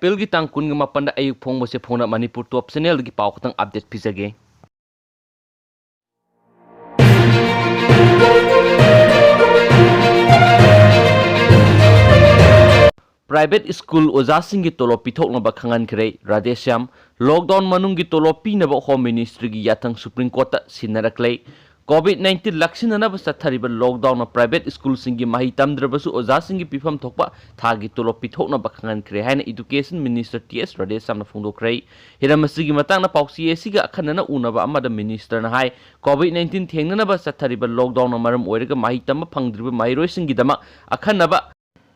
April की tang kun ga mapan da ayuk phong mo se phona Manipur Top Channel gi paw khatang update pijage. Private school oibasing gi tolop pithok na ba khanghankhre Radesham lockdown manung gi tolop pi na ba home ministry gi yathang Supreme Court ta sinaraklei COVID-19 laksin na ba sathariba lockdown na private school singi mahi tamdrabasu oibasing gi pifam thokpa thagi tolop pithok na ba khanghankhre haina education minister TS Radesham na phongdokhre hiramasi gi matang na pausi esi ga akhanna na unaba amada minister na hai COVID-19 thengna na ba sathariba lockdown na maram oiraga mahi tam phangdriba mahiroi singi dama akhanna ba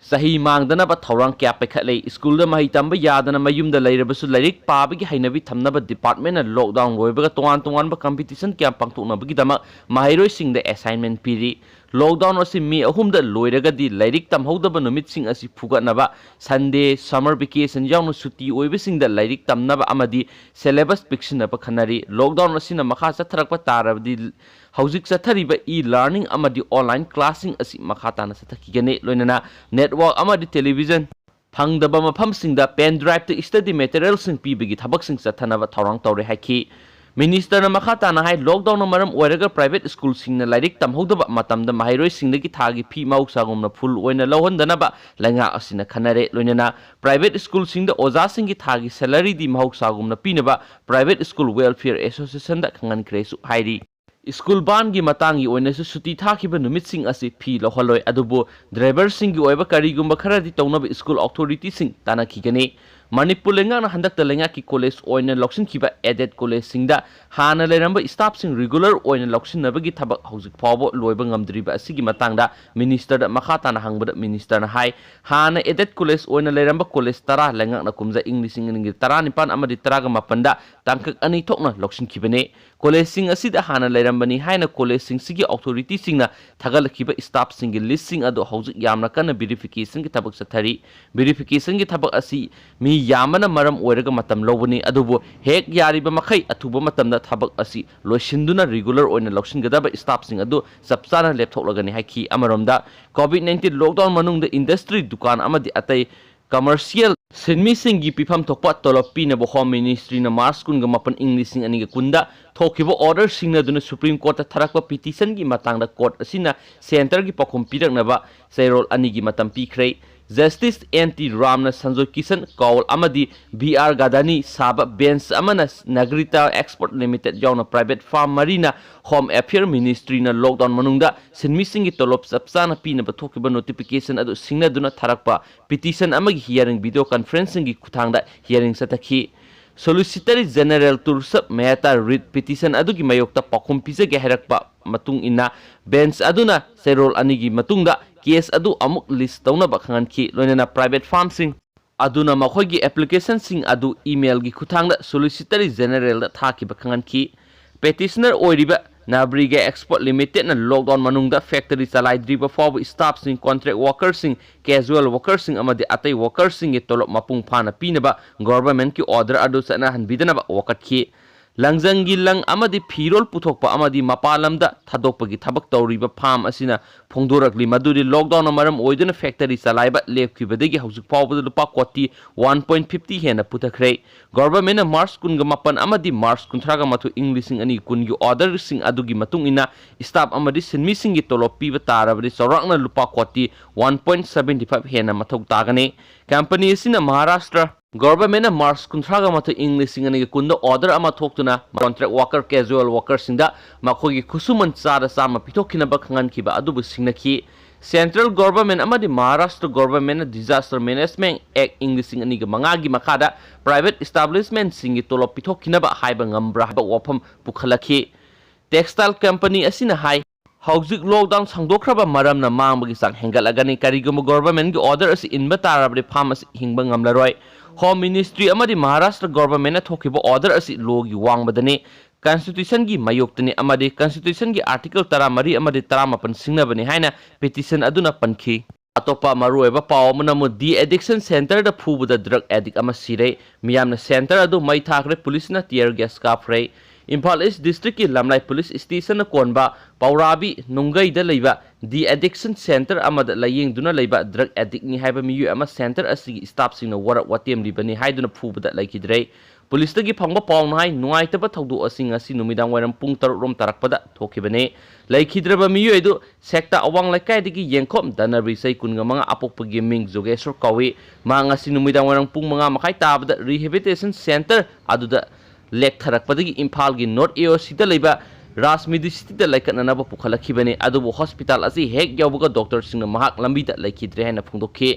Sahi mangdana ba thorang kya pekhatlei school da mahi tamba yadana mayum da leirabasu lairik pabagi hainabi thamnaba department na lockdown loibaga tongan ba competition kya pangtokna bagi dama mahiroi sing da assignment piri lockdown asi mi ahum da loiraga di lairik tamhodaba numit sing asi phugatnaba Sunday summer vacation yaunu suti oibasing da lairik tamnaba amadi syllabus pictionaba khanari lockdown asi na makha satharakpa tarabdi Haujik sathariba e-learning amadi online classing asi makhata na sathakigane loinana network amadi television phangdaba mafamsingda pen drive to study materials sing pibigi thabak sing sathanaba thorang tawre haiki Minister na makhata na hai lockdown na maram oiraga private school sing na lairik tamhodaba matamda mahiroi singdagi thagi phi mausagum na full oina lohondana ba langa asina khanare loinana private school sing da oja singi thagi salary di mausagum na pinaba private school welfare association da khanghankhre su heiri School ban gi matangi oina su suti thakiba numit sing asi phi lohaloi adubo driver sing gi oiba karigumba kharadi townaba school authority sing tanakhigani Manipur lenga na handak ta lenga ki college oina loksin kiba added college sing da hana leramba staff sing regular oina loksin nabagi thabak haujik phawbo loiba ngamdriba asigi matangda minister da makhata na hangba minister na hai hana added college oina leramba college tara lenga na kumja english sing ngi tara nipan amadi taraga mapanda tangkak ani thokna loksin kibane college sing asida hana lerambani haina college sing sigi authority sing na thagal kiba staff sing list sing ado haujik yamna kana verification ki thabak sathari verification ki thabak asi mi yamana maram oiraga matam lobani adubo hek yariba makhai athuba matamda thabak asi loisinduna regular oina loksingadaba staff sing adu sapsana laptop lagani haiki amaromda COVID-19 lockdown manungda industry dukan amadi atai commercial sinmi singi pifam thokpa tolopi na bo home ministry na March kun ga mapan English sing ani ga kunda thokibo order sing na duna Supreme Court ta tharakpa petition gi matangda court asina center gi pakhum pirak na ba sairol ani gi matam pikhre Justice N.T. Ramna Sanjoy Kisan Kawal Amadi B.R. Gadani Saba Bench Amana Nagrita Export Limited Jauna Private Farm Marina Home Affairs Ministry na lockdown manungda sinmi singi tolop sapsana pina bathokiba notification adu singna duna tharakpa petition amagi hearing video conferencing gi kuthangda hearing satakhi Solicitor General Tursap Mehta writ petition adu gi mayokta pakhum pijage harakpa matung inna bench aduna serol anigi matungda case adu amuk list tawna ba khanghanki loinana private farm sing aduna makhogi application sing adu email gi khuthangda solicitor general da thaki ba khanghanki petitioner oiriba Nabriga Export Limited na lockdown manungda factory chalaidriba faw staff sing contract workers sing casual workers sing amadi atai workers sing tolop mapung phana pinaba government ki order adu sana hanbidana ba wakat ki Langjangi lang amadi phirol puthokpa amadi mapalamda thadokpagi thabak tawriba farm asina phongdorakli maduri lockdown amaram oiduna factory chalaiba lepkhibadegi haujik pawbada lupa koti 1.50 hena putakhre government na March kunga mapan amadi March kunthraga mathu English ani kungi order sing adugi matung ina staff amadi sinmi singi tolop piba tarabadi sorakna lupa koti 1.75 hena mathok tagane company asina Maharashtra Government na March kunthraga mathu English singani kunda order ama thoktuna contract worker casual worker sinda makhogi khusuman chara sama pithokina ba khangan kiba adubu singnaki Central Government amadi Maharashtra Government Disaster Management Act English singani ga mangagi makada private establishment singi tolop pithokina ba haiba ngambra ba wafam pukhalaki textile company asina hai Haujik lockdown sangdokhraba maramna mangbagi sang hengalagani karigum government gi order asi inba tarabri farm asi hingba ngamlaroi Home Ministry amadi Maharashtra government na thokiba order asi logi wangbadani constitution gi mayoktani amadi constitution gi article 13 amadi 18 singnabani haina petition aduna pankhi atopa maru eba paw manamu di addiction center da phubuda drug addict ama sire miyamna center adu mai thakre police na tear gas kapre Imphal East District ki Lamlai Police Station na konba Paurabi Nungai da leiba the addiction centre अमद लायेंगदुना लेबा drug addict नि हाइबा मियु अमा centre असि staff सिंगना वरक वातेम लिबनी हाइदुना फुबदा लाइकिद्रे police तगी फंगबा पाउन high नुआइतबा थौदो using असि नुमिदांग वरम पुंग 3 रोम तरकपदा थोखिबने लाइखिद्रबा मियु एदु सेक्टा अवांग लाइकाइदगी येंखोम दनबरी सै कुनगा मंगा अपोकपगी Ming Jogeshwar कवि मांग असि नुमिदांग वरम पुंग मंगा मखाइ ताबदा रिहेबिलिटेशन सेंटर अदुदा लेखथरकपदगी इम्फाल गी नॉर्थ एओ सिदा लेबा राजमिदि सिटी लाइकननाबा पुखलखिबने अदुबो हॉस्पिटल असि हेक यावबगा डॉक्टर सिंगना महक लंबीदा लाइखिद्रे हाइना फोंदोखे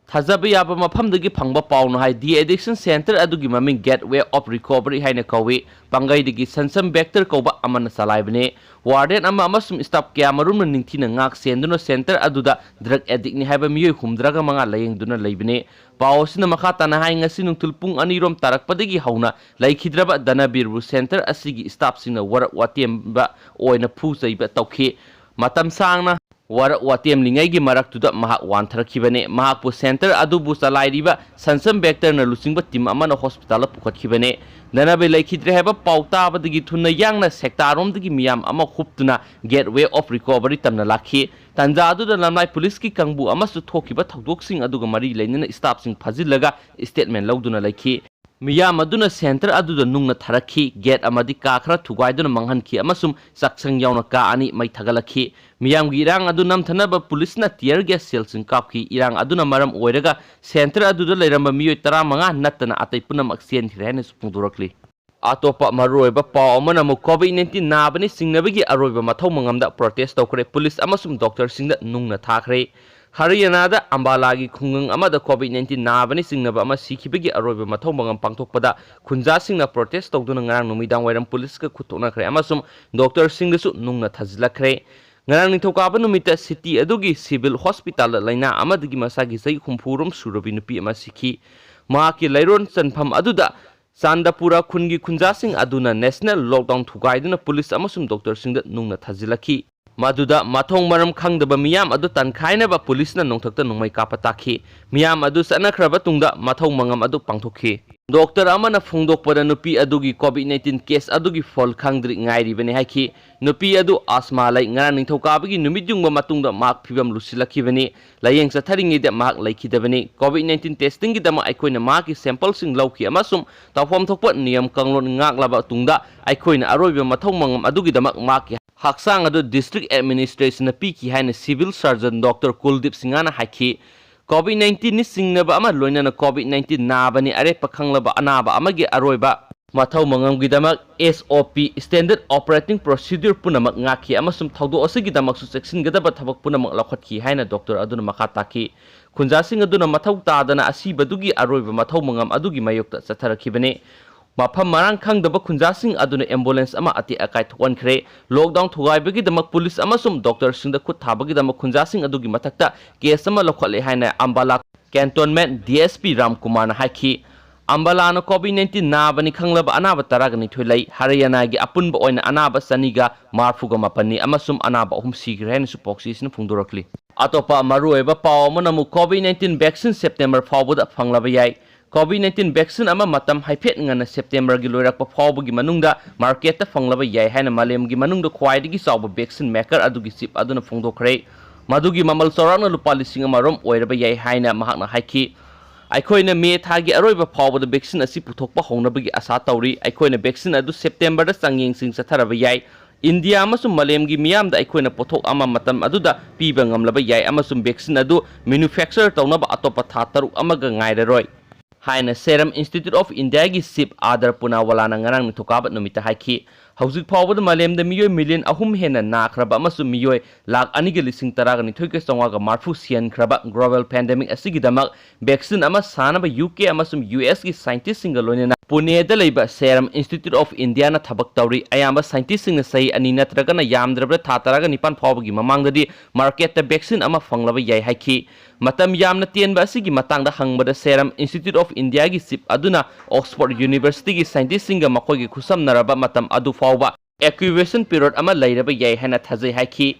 थाजब याबा मफमदगी फंगबा पाउन हाइ दी एडिक्शन सेंटर अदुगी ममिंग गेटवे ऑफ रिकवरी हाइना कौवे पंगाइदगी सनसम बेक्टर कौबा अमन सलाइबने वार्डन अमा अमसुम स्टाफ क्या मरुम निंगथिना ngak सेंदुनो सेंटर अदुदा ड्रग एडिक्ट नि हाइबा मियोय हुमद्रागा मंगा लायेंगदुना लैबने पावसिना मखा तना हाइ ngasi नुंगतुल पुंग अनिरोम तारकपदगी हौना लाइखिद्रबा दनाबीरबु सेंटर असिगी स्टाफ सिंगना वरक वातेमबा ओइना फुचैबा तौखे मतम सांगना वरक वातेम लिंगाइगी मरक्तुदा महक वानथरखिबने महकपु सेंटर अदुबु चलाइरिबा सनसम बेक्टर न लुसिंगबा टीम अमन हॉस्पिटल पुखतखिबने दनाबे लाइखिद्रे हाइबा पाउताबदगी थुना यांगना सेक्टारोमदगी मियाम अमा खुप्तुना गेटवे ऑफ रिकवरी तमना लाखि तंजा अदुदा लमनाइ पुलिस की कंबु अमसु थोखिबा थौदोकसिंग अदुगा मरी लैनना स्टाफ सिंग फाजिलगा स्टेटमेंट लौदुना लाइखि मियाम अदुना सेंटर अदुदा नुंगना थरखि गेट अमदि का खरा थुगाइदुना मंगहनखि अमसुम सक्संग यावना का अनि मै थगलखि मियाम गी इरांग अदु नमथनबा पुलिसना टियर गैस सेल्सिंग कापखि इरांग अदुना मरम ओइरगा सेंटर अदुदा लैरंबा मियोय 15 नत्तना अतै पुनमक सेनखिरे हाइना सुपुंदुरखलि अतोपा मरुओइबा पाव अमना मु कोविड-19 नाबनि सिंगनबगी अरोइबा मथौ मंगमदा प्रोटेस्ट तौखरे पुलिस अमसुम डॉक्टर सिंगदा नुंगना थाखरे हरियाणादा अंबालागी खुंगंग अमदा कोविड-19 नाबनि सिंगनबा अमा सिखिबगी अरोइबा मथौ मंगम पांगथोकपदा खुंजा सिंगना प्रोटेस्ट तौदुना ngarang नुमिदांग वैरम पुलिस का खुतोनाखरे अमसुम doctor सिंगदसु नुंगना थाजिलखरे ngarang ningthokaba numita city adugi civil hospital laina amadagi masagi sai khumfurum surabi nupi ama sikhi ma ki lairon chanpham aduda Sandapura khungi khunjasing aduna national lockdown thugaiduna police amasum doctor singda nungna thajilakhi maduda mathong maram khangdaba miyam adu tankhaina ba police na nongthakta nongmai kapatakhi miyam adu sanakhraba tungda mathong mangam adu pangthokhi doctor amana phongdokpada nupi adugi covid-19 case adugi fol khangdri ngairi bani haiki nupi adu asma lai ngara ningthokabagi numidjungba matungda mak phibam lusilakhi bani layeng satharingi de mak laikhidabani covid-19 testing gi dama aikoina mak ki sample sing lauki amasum tawfam thokpa niyam kanglon ngaklaba tungda aikoina aroiba mathong mangam adugi dama mak haksang adu district administration na piki haina civil surgeon dr kuldip singana haiki covid-19 ni singnaba ama loina na covid-19 nabani are pakhanglaba anaba amagi aroiba mathau mangam gidamak SOP standard operating procedure punamak ngaki amasum thaudo asigi damak su section gadaba thabak punamak lakhatkhi haina doctor aduna makha taki khunjasing aduna mathau tadana asibadugi aroiba mathau mangam adugi mayokta chatharakhibane mafam marang khangdaba khunjasing aduna ambulance ama ati akai thonkhre lockdown thugaibagi damak police amasum doctor singda khut thabagi damak khunjasing adugi mathakta case ama lokhale haina ambala cantonment DSP Ramkumar na haiki ambala na covid-19 nabani khanglaba anaba taragani thoilai haryana gi apunba oina anaba saniga marfuga mapani amasum anaba ahum sigre haina supoksi sina phungdorakli atopa maruoiba paw amana mu covid-19 vaccine September fawbuda phanglaba yai COVID-19 vaccine ama matam haiphet ngana September gi loirakpa fawbugi manungda market ta phanglaba yai haina malem gi manungda khwaidigi sawba vaccine maker adugi chip aduna phongdokhre madugi mamal sorana lupa lising amarom oiraba yai haina mahakna haiki aikoina me thagi aroiba fawbada vaccine asi puthokpa hongnabagi asa tawri aikoina vaccine adu September da changyeng sing chatharaba yai India amasum malem gi miyam da aikoina pothok ama matam aduda piba ngamlaba yai amasum vaccine adu manufacture tawnaba atopa tha taruk amaga ngairaroi haina Serum Institute of India gi sip adar punawala na ngarang nithokaba numita haiki hauzik phawbada malem da miyoy million ahum hena nakraba amasum miyoy lakh anigi lising taraga nithoike songwaga marfu sian khraba global pandemic asigi damak vaccine ama sanaba UK amasum US gi scientist singa loinena Pune da leiba Serum Institute of India na thabak tawri ayamba scientist sing sai ani natraga na yamdrabra thataraga nipan phawbagi mamangdadi market ta vaccine ama fanglaba yai haiki matam yamna tienba asigi matangda hangbada Serum Institute of India gi sip aduna Oxford University gi scientist singa makogi khusam naraba matam adu fawba equation period ama lairaba yai hana thajai haiki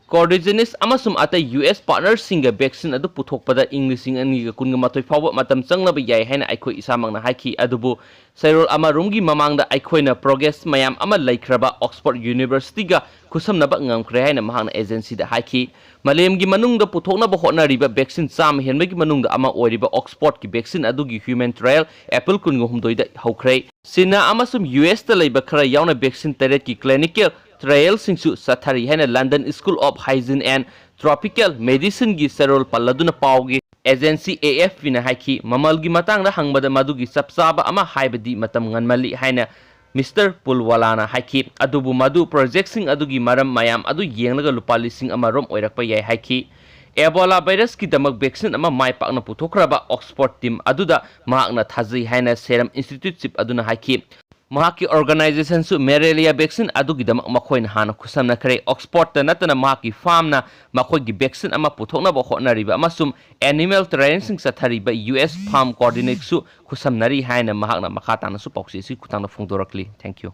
coordinates amasum ata US partners singa vaccine adu puthokpada Englishing ani kunga matoi fawa matam changlaba yai haina aikhoi isamangna haiki adubu sairol ama rumgi mamangda aikhoina progress mayam ama laikhraba Oxford University ga kusamnaba ngamkhre haina mahangna agency da haiki malemgi manungda puthoknaba hotnariba vaccine cham henbagi manungda ama oiriba Oxford ki vaccine adugi human trial April kunga humdoida haukhre sina amasum US ta leiba khara yauna vaccine teret ki clinical trial singsu sathari haina London School of Hygiene and Tropical Medicine gi serol palladuna pawgi agency AFP na haiki mamalgi matangda hangbada madugi sapsaba ama haibadi matam nganmali haina Mr. Pulwalana haiki adubu madu project sing adugi maram mayam adu yenglaga lupa lising ama rom oirakpa yai haiki Ebola virus ki damak vaccine ama mai pakna puthokraba Oxford team aduda mahakna thazai haina Serum Institute chip aduna haiki mahaki organization su malaria vaccine adugi damak makhoina hana khusamna khare Oxford ta natana mahaki farm na makhoi gi vaccine ama puthokna ba hotnariba amasum animal training sathariba US farm coordinate su khusamnari haina mahakna makhatana su pauksi si khutangna phongdorakli thank you